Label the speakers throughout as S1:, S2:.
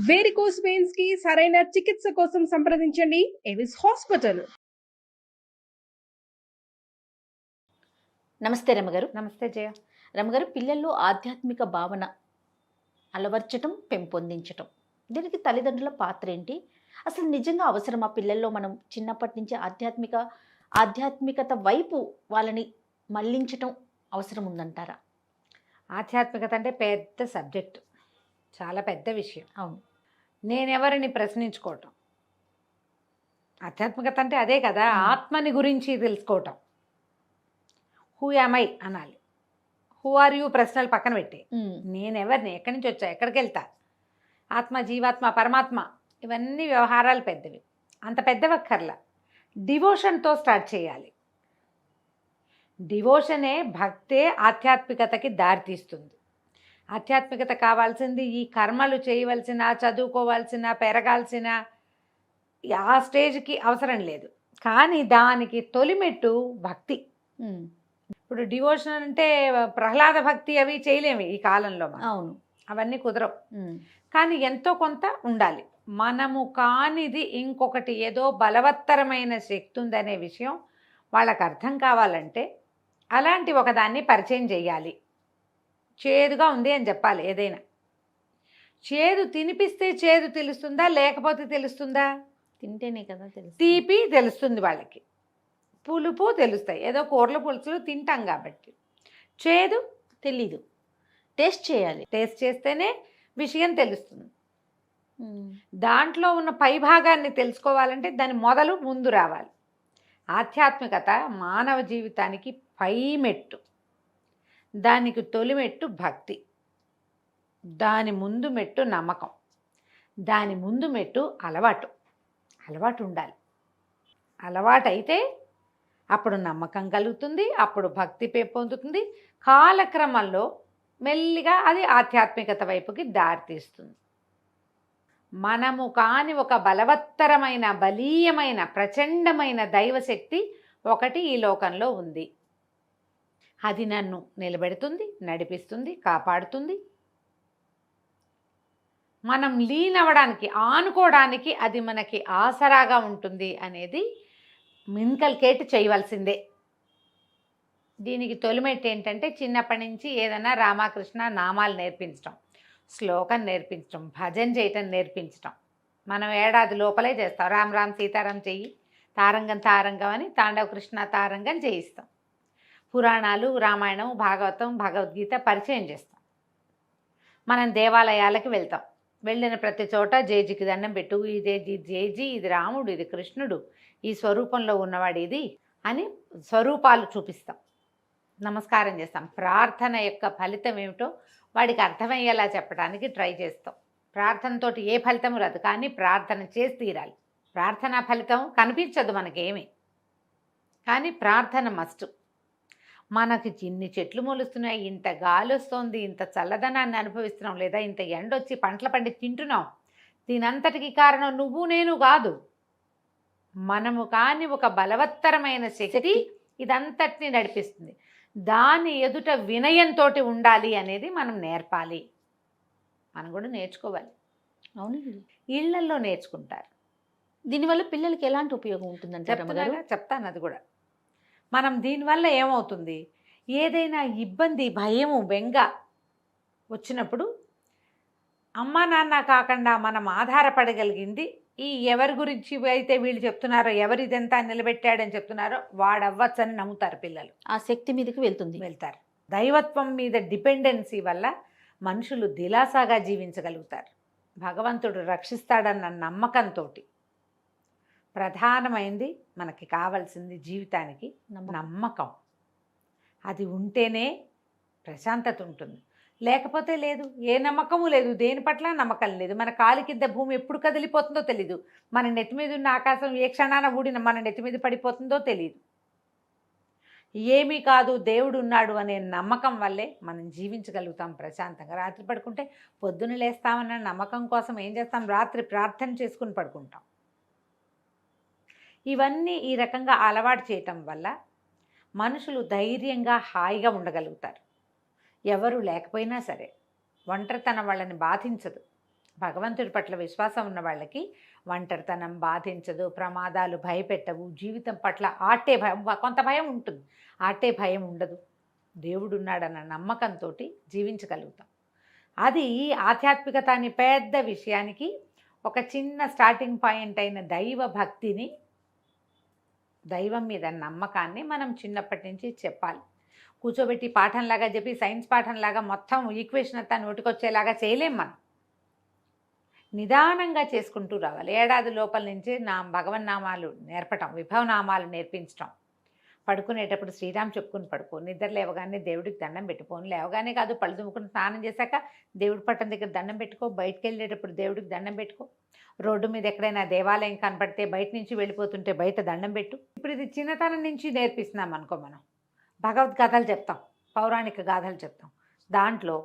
S1: Varicose veins కి సరైన చికిత్స కోసం సంప్రదించండి ఎవిస్ హాస్పిటల్.
S2: నమస్తే రమగారు.
S3: నమస్తే జయ.
S2: రమగారు, పిల్లల్లో ఆధ్యాత్మిక భావన అలవర్చటం, పెంపొందించటం, దీనికి తల్లిదండ్రుల పాత్ర ఏంటి? అసలు నిజంగా అవసరమా పిల్లల్లో మనం చిన్నప్పటి నుంచి ఆధ్యాత్మికత వైపు వాళ్ళని మళ్ళించటం అవసరం ఉందంటారా?
S3: ఆధ్యాత్మికత అంటే పెద్ద సబ్జెక్ట్, చాలా పెద్ద విషయం.
S2: అవును.
S3: నేనెవరిని ప్రశ్నించుకోవటం. ఆధ్యాత్మికత అంటే అదే కదా, ఆత్మని గురించి తెలుసుకోవటం. హూ యామ్ ఐ అనాలి. హూ ఆర్ యూ ప్రశ్నలు పక్కన పెట్టి నేనెవరిని, ఎక్కడి నుంచి వచ్చా, ఎక్కడికి వెళ్తా, ఆత్మ, జీవాత్మ, పరమాత్మ, ఇవన్నీ వ్యవహారాలు పెద్దవి. అంత పెద్దవక్కర్లా. డివోషన్తో స్టార్ట్ చేయాలి. డివోషనే, భక్తే ఆధ్యాత్మికతకి దారితీస్తుంది. ఆధ్యాత్మికత కావాల్సింది ఈ కర్మలు చేయవలసిన, చదువుకోవాల్సిన, పెరగాల్సిన ఆ స్టేజ్కి అవసరం లేదు. కానీ దానికి తొలిమెట్టు భక్తి. ఇప్పుడు డివోషన్ అంటే ప్రహ్లాద భక్తి అవి చేయలేము ఈ కాలంలో.
S2: అవును,
S3: అవన్నీ కుదరవు. కానీ ఎంతో కొంత ఉండాలి. మనము కానిది ఇంకొకటి ఏదో బలవత్తరమైన శక్తి ఉందనే విషయం వాళ్ళకు అర్థం కావాలంటే అలాంటి ఒకదాన్ని పరిచయం చేయాలి. చేదుగా ఉంది అని చెప్పాలి. ఏదైనా చేదు తినిపిస్తే చేదు తెలుస్తుందా, లేకపోతే తెలుస్తుందా?
S2: తింటేనే కదా తెలుసు.
S3: తీపి తెలుస్తుంది వాళ్ళకి, పులుపు తెలుస్తాయి. ఏదో కూరల పులుసులు తింటాం కాబట్టి. చేదు
S2: తెలీదు, టేస్ట్ చేయాలి.
S3: టేస్ట్ చేస్తేనే విషయం తెలుస్తుంది. దాంట్లో ఉన్న పైభాగాన్ని తెలుసుకోవాలంటే దాని మొదలు ముందు రావాలి. ఆధ్యాత్మికత మానవ జీవితానికి పై మెట్టు. దానికి తొలి మెట్టు భక్తి, దాని ముందు మెట్టు నమ్మకం, దాని ముందు మెట్టు అలవాటు ఉండాలి. అలవాటు అయితే అప్పుడు నమ్మకం కలుగుతుంది, అప్పుడు భక్తి పెంపొందుతుంది. కాలక్రమంలో మెల్లిగా అది ఆధ్యాత్మికత వైపుకి దారితీస్తుంది. మనము కాని ఒక బలవత్తరమైన, బలీయమైన, ప్రచండమైన దైవశక్తి ఒకటి ఈ లోకంలో ఉంది. అది నన్ను నిలబెడుతుంది, నడిపిస్తుంది, కాపాడుతుంది. మనం లీనవడానికి, ఆనుకోవడానికి అది మనకి ఆసరాగా ఉంటుంది అనేది ఇన్కల్కేట్ చేయవలసిందే. దీనికి తొలిమెట్టు ఏంటంటే చిన్నప్పటి నుంచి ఏదైనా రామకృష్ణ నామాలు నేర్పించడం, శ్లోకం నేర్పించడం, భజన చేయటం నేర్పించడం. మనం ఏడాది లోపలే చేస్తాం. రామ్ రామ్ సీతారాం చెయ్యి, తారంగం తారంగం అని తాండవ కృష్ణ తారంగం చేయిస్తాం. పురాణాలు, రామాయణం, భాగవతం, భగవద్గీత పరిచయం చేస్తాం. మనం దేవాలయాలకు వెళ్తాం. వెళ్ళిన ప్రతి చోట జేజీకి దండం పెట్టు, ఇదే జేజీ, ఇది రాముడు, ఇది కృష్ణుడు, ఈ స్వరూపంలో ఉన్నవాడు ఇది అని స్వరూపాలు చూపిస్తాం, నమస్కారం చేస్తాం. ప్రార్థన యొక్క ఫలితం ఏమిటో వాడికి అర్థమయ్యేలా చెప్పడానికి ట్రై చేస్తాం. ప్రార్థనతోటి ఏ ఫలితం రాదు, కానీ ప్రార్థన చేసి తీరాలి. ప్రార్థన ఫలితం కనిపించదు మనకేమి, కానీ ప్రార్థన మస్ట్. మనకి చిన్ని చెట్లు మొలుస్తున్నాయి, ఇంత గాలి వస్తుంది, ఇంత చల్లదనాన్ని అనుభవిస్తున్నాం, లేదా ఇంత ఎండొచ్చి పంటల పండి తింటున్నాం. దీనంతటికి కారణం నువ్వు నేను కాదు, మనము కాని ఒక బలవత్తరమైన శక్తి ఇదంతటిని నడిపిస్తుంది. దాని ఎదుట వినయంతో ఉండాలి అనేది మనం నేర్పాలి. మనం కూడా నేర్చుకోవాలి.
S2: అవునండి,
S3: ఇళ్లల్లో నేర్చుకుంటారు.
S2: దీనివల్ల పిల్లలకి ఎలాంటి ఉపయోగం ఉంటుందంటే
S3: చెప్తాను. అది కూడా మనం దీనివల్ల ఏమవుతుంది, ఏదైనా ఇబ్బంది, భయము, బెంగ వచ్చినప్పుడు అమ్మా నాన్న కాకుండా మనం ఆధారపడగలిగింది ఈ ఎవరి గురించి అయితే వీళ్ళు చెప్తున్నారో, ఎవరు ఇదంతా నిలబెట్టాడని చెప్తున్నారో వాడవ్వచ్చని నమ్ముతారు పిల్లలు.
S2: ఆ శక్తి మీదకి వెళ్తారు.
S3: దైవత్వం మీద డిపెండెన్సీ వల్ల మనుషులు దిలాసాగా జీవించగలుగుతారు. భగవంతుడు రక్షిస్తాడన్న నమ్మకంతో. ప్రధానమైంది మనకి కావాల్సింది జీవితానికి నమ్మకం. అది ఉంటేనే ప్రశాంతత ఉంటుంది, లేకపోతే లేదు. ఏ నమ్మకము లేదు, దేని పట్ల నమ్మకం లేదు. మన కాలి కింద భూమి ఎప్పుడు కదిలిపోతుందో తెలీదు. మన నెత్తి మీద ఉన్న ఆకాశం ఏ క్షణాన ఊడిన మన నెత్తి మీద పడిపోతుందో తెలియదు. ఏమీ కాదు, దేవుడు ఉన్నాడు అనే నమ్మకం వల్లే మనం జీవించగలుగుతాం ప్రశాంతంగా. రాత్రి పడుకుంటే పొద్దున్న లేస్తామన్న నమ్మకం కోసం ఏం చేస్తాం, రాత్రి ప్రార్థన చేసుకుని పడుకుంటాం. ఇవన్నీ ఈ రకంగా అలవాటు చేయటం వల్ల మనుషులు ధైర్యంగా, హాయిగా ఉండగలుగుతారు. ఎవరు లేకపోయినా సరే ఒంటరితనం వాళ్ళని బాధించదు. భగవంతుడి పట్ల విశ్వాసం ఉన్న వాళ్ళకి ఒంటరితనం బాధించదు, ప్రమాదాలు భయపెట్టవు, జీవితం పట్ల ఆటే భయం, కొంత భయం ఉంటుంది, ఆటే భయం ఉండదు. దేవుడు ఉన్నాడన్న నమ్మకంతో జీవించగలుగుతాం. అది ఆధ్యాత్మికత అనే పెద్ద విషయానికి ఒక చిన్న స్టార్టింగ్ పాయింట్ అయిన దైవ భక్తిని, దైవం మీద నమ్మకాన్ని మనం చిన్నప్పటి నుంచి చెప్పాలి. కూర్చోబెట్టి పాఠంలాగా చెప్పి సైన్స్ పాఠంలాగా మొత్తం ఈక్వేషన్ అంతా నోటికొచ్చేలాగా చేయలేం మనం. నిదానంగా చేసుకుంటూ రావాలి. ఏడాది లోపల నుంచి భగవన్నామాలు నేర్పటం, విభవనామాలు నేర్పించటం. పడుకునేటప్పుడు శ్రీరామ్ చెప్పుకుని పడుకో, నిద్ర లేవగానే దేవుడికి దండం పెట్టుకోని, లేవగానే కాదు పళ్ళు దుమ్ముకుని స్నానం చేశాక దేవుడి పట్టం దగ్గర దండం పెట్టుకో, బయటకు వెళ్ళేటప్పుడు దేవుడికి దండం పెట్టుకో, రోడ్డు మీద ఎక్కడైనా దేవాలయం కనపడితే బయట నుంచి వెళ్ళిపోతుంటే బయట దండం పెట్టు. ఇప్పుడు ఇది చిన్నతనం నుంచి నేర్పిస్తున్నాం అనుకో. మనం భగవద్గాథలు చెప్తాం, పౌరాణిక గాథలు చెప్తాం. దాంట్లో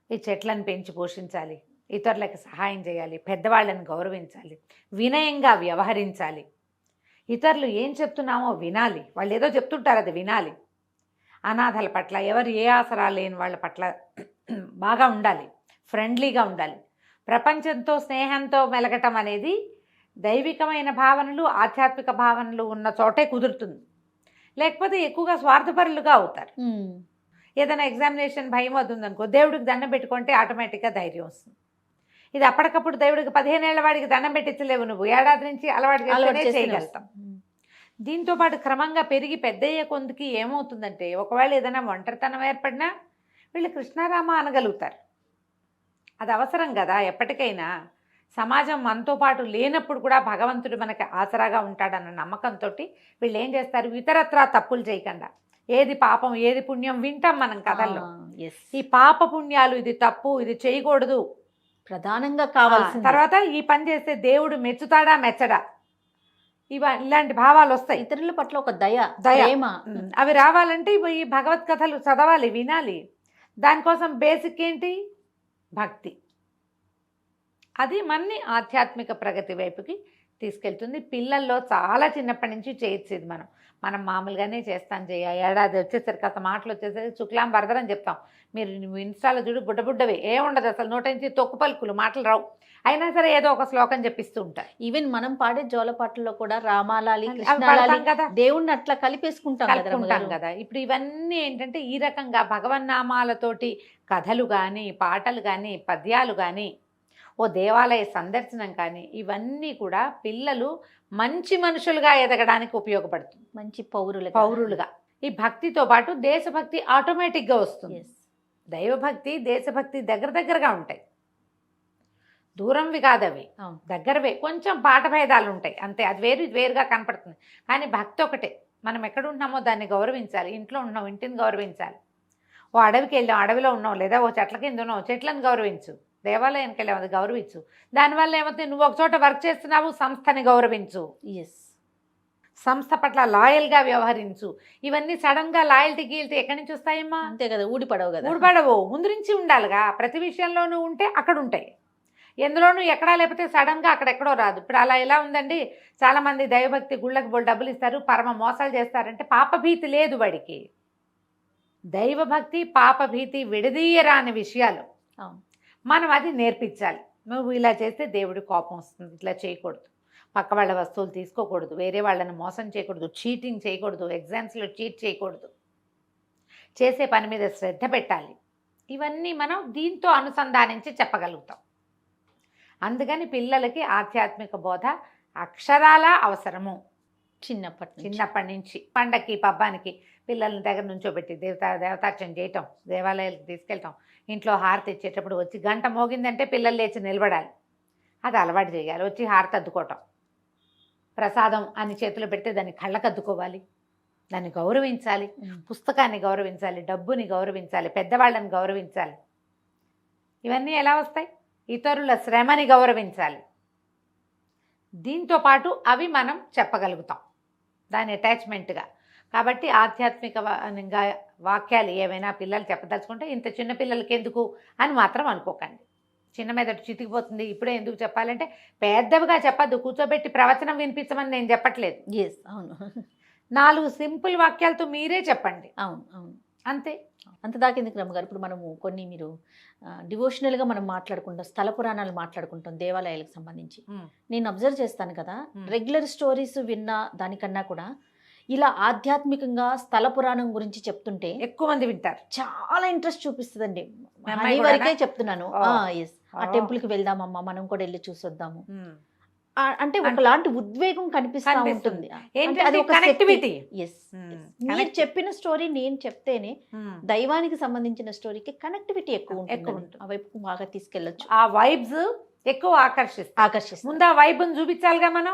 S3: ఈ చెట్లను పెంచి పోషించాలి, ఇతరులకు సహాయం చేయాలి, పెద్దవాళ్ళని గౌరవించాలి, వినయంగా వ్యవహరించాలి, ఇతరులు ఏం చెప్తున్నామో వినాలి, వాళ్ళు ఏదో చెప్తుంటారు అది వినాలి, అనాథల పట్ల, ఎవరు ఏ ఆసరా లేని వాళ్ళ పట్ల బాగా ఉండాలి, ఫ్రెండ్లీగా ఉండాలి. ప్రపంచంతో స్నేహంతో మెలగటం అనేది దైవికమైన భావనలు, ఆధ్యాత్మిక భావనలు ఉన్న చోటే కుదురుతుంది. లేకపోతే ఎక్కువగా స్వార్థపరులుగా అవుతారు. ఏదైనా ఎగ్జామినేషన్ భయం అవుతుంది అనుకో, దేవుడికి దండం పెట్టుకుంటే ఆటోమేటిక్గా ధైర్యం వస్తుంది. ఇది అప్పటికప్పుడు దేవుడికి 15 ఏళ్ల వాడికి దండం పెట్టించలేవు, నువ్వు ఏడాది నుంచి అలవాటు చేయగలుగుతాం. దీంతో పాటు క్రమంగా పెరిగి పెద్దయ్యే కొందికి ఏమవుతుందంటే, ఒకవేళ ఏదైనా ఒంటరితనం ఏర్పడినా వీళ్ళు కృష్ణారామ అనగలుగుతారు. అది అవసరం కదా. ఎప్పటికైనా సమాజం మనతో పాటు లేనప్పుడు కూడా భగవంతుడు మనకి ఆసరాగా ఉంటాడన్న నమ్మకంతో వీళ్ళు ఏం చేస్తారు, ఇతరత్రా తప్పులు చేయకుండా ఏది పాపం ఏది పుణ్యం వింటాం మనం కథల్లో. ఈ పాప పుణ్యాలు, ఇది తప్పు ఇది చేయకూడదు
S2: ప్రధానంగా కావాల్సిన,
S3: తర్వాత ఈ పని చేస్తే దేవుడు మెచ్చుతాడా మెచ్చడా, ఇలాంటి భావాలు వస్తాయి.
S2: ఇతరుల పట్ల ఒక దయ,
S3: అవి రావాలంటే ఈ భగవత్ కథలు చదవాలి, వినాలి. దానికోసం బేసిక్ ఏంటి, భక్తి. అది మనని ఆధ్యాత్మిక ప్రగతి వైపుకి తీసుకెళ్తుంది. పిల్లల్లో చాలా చిన్నప్పటి నుంచి చేయొచ్చు ఇది. మనం మామూలుగానే చేస్తాం. ఏడాది వచ్చేసరికి కాస్త మాటలు వచ్చేసరికి శుక్లాం వరదరని చెప్తాం. మీరు ఇన్స్టాలో చూడు, బుడ్డబుడ్డవి ఏముండదు అసలు, నోట నుంచి తొక్కు పలుకులు, మాటలు రావు. అయినా సరే ఏదో ఒక శ్లోకం చెప్పిస్తూ ఉంటారు.
S2: ఈవెన్ మనం పాడే జోలపాటల్లో కూడా రామాలాలి, కృష్ణాలాలి కదా, దేవుణ్ణి అట్లా కలిపేసుకుంటాం
S3: కదా. ఇప్పుడు ఇవన్నీ ఏంటంటే ఈ రకంగా భగవన్నామాలతోటి కథలు కానీ, పాటలు కానీ, పద్యాలు కానీ, ఓ దేవాలయ సందర్శనం కానీ, ఇవన్నీ కూడా పిల్లలు మంచి మనుషులుగా ఎదగడానికి ఉపయోగపడుతుంది,
S2: మంచి పౌరులుగా.
S3: ఈ భక్తితో పాటు దేశభక్తి ఆటోమేటిక్గా వస్తుంది. దైవభక్తి దేశభక్తి దగ్గరగా ఉంటాయి, దూరంవి కాదవి, దగ్గరవే. కొంచెం పాట భేదాలు ఉంటాయి అంతే, అది వేరు ఇది వేరుగా కనపడుతుంది. కానీ భక్తి ఒకటే. మనం ఎక్కడ ఉంటున్నామో దాన్ని గౌరవించాలి. ఇంట్లో ఉన్నాం, ఇంటిని గౌరవించాలి. ఓ అడవికి వెళ్ళాం, అడవిలో ఉన్నాం, లేదా ఓ చెట్ల కింద ఉన్నాం, చెట్లను గౌరవించు. దేవాలయానికి వెళ్ళాం, అది గౌరవించు. దానివల్ల ఏమవుతుంది, నువ్వు ఒక చోట వర్క్ చేస్తున్నావు, సంస్థని గౌరవించు. సంస్థ పట్ల లాయల్గా వ్యవహరించు. ఇవన్నీ సడన్గా లాయల్టీ గీల్టీ ఎక్కడి నుంచి వస్తాయమ్మా?
S2: అంతే కదా,
S3: ఊడిపడవు. ముందు నుంచి ఉండాలిగా. ప్రతి విషయంలోనూ ఉంటే అక్కడ ఉంటాయి, ఎందులోనూ ఎక్కడా లేకపోతే సడన్గా అక్కడెక్కడో రాదు. ఇప్పుడు అలా ఎలా ఉందండి, చాలామంది దైవభక్తి గుళ్ళకి డబ్బులు ఇస్తారు, పరమ మోసాలు చేస్తారంటే పాపభీతి లేదు వాడికి. దైవభక్తి పాపభీతి విడదీయరాని విషయాలు. మనం అది నేర్పించాలి. నువ్వు ఇలా చేస్తే దేవుడి కోపం వస్తుంది, ఇట్లా చేయకూడదు, పక్క వాళ్ళ వస్తువులు తీసుకోకూడదు, వేరే వాళ్ళని మోసం చేయకూడదు, చీటింగ్ చేయకూడదు, ఎగ్జామ్స్లో చీట్ చేయకూడదు, చేసే పని మీద శ్రద్ధ పెట్టాలి. ఇవన్నీ మనం దీంతో అనుసంధానించి చెప్పగలుగుతాం. అందుకని పిల్లలకి ఆధ్యాత్మిక బోధ అక్షరాల అవసరము. చిన్నప్పటి నుంచి పండక్కి పబ్బానికి పిల్లల్ని దగ్గర నుంచోబెట్టి దేవతార్చన చేయటం, దేవాలయాలకు తీసుకెళ్ళటం, ఇంట్లో హారతి ఇచ్చేటప్పుడు వచ్చి గంట మోగిందంటే పిల్లలు లేచి నిలబడాలి. అది అలవాటు చేయాలి. వచ్చి హారతి అద్దుకోవటం, ప్రసాదం అని చేతిలో పెడితే దాన్ని కళ్ళకు అద్దుకోవాలి, దాన్ని గౌరవించాలి, పుస్తకాన్ని గౌరవించాలి, డబ్బుని గౌరవించాలి, పెద్దవాళ్ళని గౌరవించాలి. ఇవన్నీ ఎలా వస్తాయి? ఇతరుల శ్రమని గౌరవించాలి. దీంతో పాటు అవి మనం చెప్పగలుగుతాం దాని అటాచ్మెంట్గా. కాబట్టి ఆధ్యాత్మిక వాక్యాలు ఏవైనా పిల్లలు చెప్పదలుచుకుంటే ఇంత చిన్న పిల్లలకి ఎందుకు అని మాత్రం అనుకోకండి. చిన్న మెదడు చితికిపోతుంది, ఇప్పుడే ఎందుకు చెప్పాలంటే పెద్దవిగా చెప్పద్దు. కూర్చోబెట్టి ప్రవచనం వినిపించమని నేను చెప్పట్లేదు.
S2: అవును,
S3: 4 సింపుల్ వాక్యాలతో మీరే చెప్పండి.
S2: అవును.
S3: అంతే.
S2: అంత దాకా ఎందుకు రమ్మగారు? ఇప్పుడు మనము కొన్ని మీరు డివోషనల్గా మనం మాట్లాడుకుంటాం, స్థల పురాణాలు మాట్లాడుకుంటాం దేవాలయాలకు సంబంధించి. నేను అబ్జర్వ్ చేస్తాను కదా, రెగ్యులర్ స్టోరీస్ విన్న దానికన్నా కూడా ఇలా ఆధ్యాత్మికంగా స్థల పురాణం గురించి చెప్తుంటే
S3: ఎక్కువ మంది వింటారు,
S2: చాలా ఇంట్రెస్ట్ చూపిస్తుందండి.
S3: అమ్మాయి
S2: అది వరకే
S3: కూడానా?
S2: చెప్తున్నాను. ఎస్, ఆ టెంపుల్ కి వెళ్దామమ్మా, మనం కూడా వెళ్ళి చూసొద్దాము. అంటే
S3: అంటే
S2: ఒకలాంటి ఉద్వేగం కనిపిస్తా
S3: కనిపిస్తుంది.
S2: ఉంటుంది. అంటే
S3: ఏంటంటే
S2: అది ఒక
S3: connectivity.
S2: ఎస్, మీరు చెప్పిన స్టోరీ నేను చెప్తేనే దైవానికి సంబంధించిన స్టోరీకి కనెక్టివిటీ ఎక్కువ
S3: ఎక్కువ
S2: ఉంటుంది.
S3: ఉంటుంది.
S2: ఆ వైపు బాగా తీసుకెళ్ళొచ్చు,
S3: ఆ వైబ్స్ ఎక్కువ ఆకర్షిస్తాయి.
S2: ఆకర్షిస్తుంది.
S3: ముందు ఆ వైబ్ చూపించాలిగా, మనం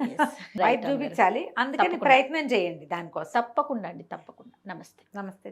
S2: Yes, right
S3: వైబ్
S2: అన్నారు.
S3: చూపించాలి. అందుకని
S2: తప్పకుండా.
S3: ప్రయత్నం చేయండి దానికోసం.
S2: తప్పకుండా అండి, తప్పకుండా. నమస్తే.
S3: నమస్తే.